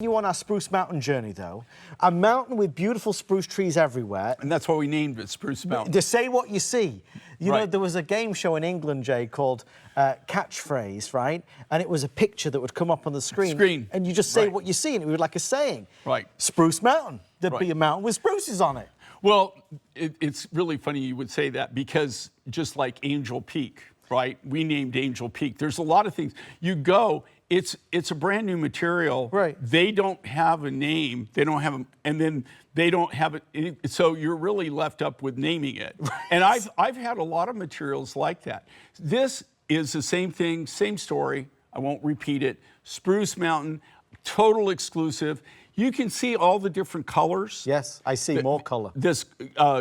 You on our Spruce Mountain journey, though. A mountain with beautiful spruce trees everywhere. And that's why we named it Spruce Mountain. To say what you see. You know, Right. there was a game show in England, Jay, called Catchphrase, right? And it was a picture that would come up on the screen. And you just say what you see, and it would be like a saying. Right. Spruce Mountain. There'd be a mountain with spruces on it. Well, it's really funny you would say that, because just like Angel Peak, right? We named Angel Peak. There's a lot of things. You go, it's a brand new material. Right. They don't have a name. They don't have and then they don't have it. So you're really left up with naming it. Right. And I've had a lot of materials like that. This is the same thing, same story. I won't repeat it. Spruce Mountain, total exclusive. You can see all the different colors. Yes, I see more color. This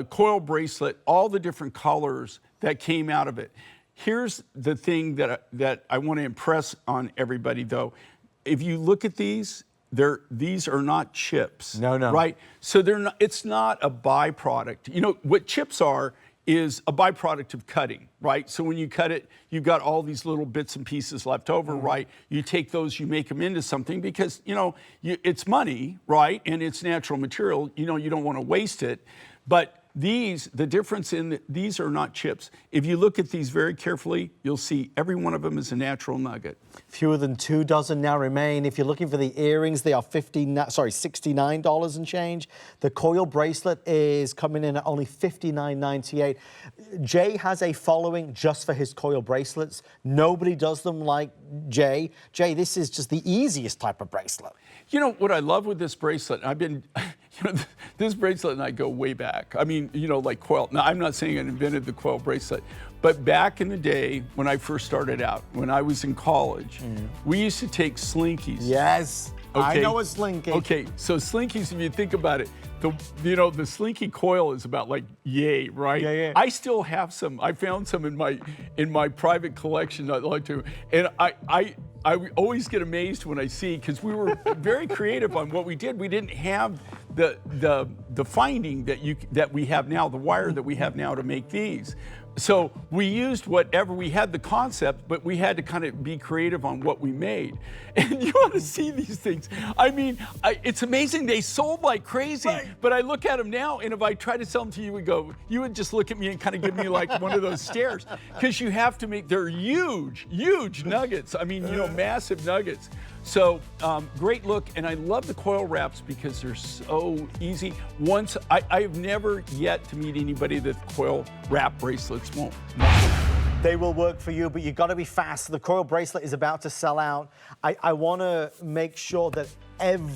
coil bracelet, all the different colors that came out of it. Here's the thing that I want to impress on everybody, though. If you look at these are not chips. No. Right? So they're not. It's not a byproduct. You know what chips are is a byproduct of cutting, right? So when you cut it, you've got all these little bits and pieces left over, right? You take those, you make them into something, because it's money, right? And it's natural material. You don't want to waste it, but the difference in these are not chips. If you look at these very carefully, you'll see every one of them is a natural nugget. Fewer than 2 dozen now remain. If you're looking for the earrings, they are $69 and change. The coil bracelet is coming in at only $59.98. Jay has a following just for his coil bracelets. Nobody does them like Jay. Jay, this is just the easiest type of bracelet. You know what I love with this bracelet? I've been, this bracelet and I go way back. I mean, like coil. Now, I'm not saying I invented the coil bracelet, but back in the day when I first started out, when I was in college, we used to take slinkies. Yes, okay? I know a slinky. Okay, so slinkies, if you think about it, the slinky coil is about like yay, right? Yeah. I still have some. I found some in my private collection I'd like to, and I always get amazed when I see, because we were very creative on what we did. We didn't have the finding that we have now, the wire that we have now to make these. So we used whatever, we had the concept, but we had to kind of be creative on what we made. And you want to see these things. I mean, it's amazing. They sold like crazy, but I look at them now, and if I try to sell them to you, you would just look at me and kind of give me like one of those stares, because you have to they're huge nuggets. I mean, massive nuggets. So great look, and I love the coil wraps because they're so easy. I've never yet to meet anybody that coil wrap bracelets won't. They will work for you, but you've got to be fast. The coil bracelet is about to sell out. I want to make sure that every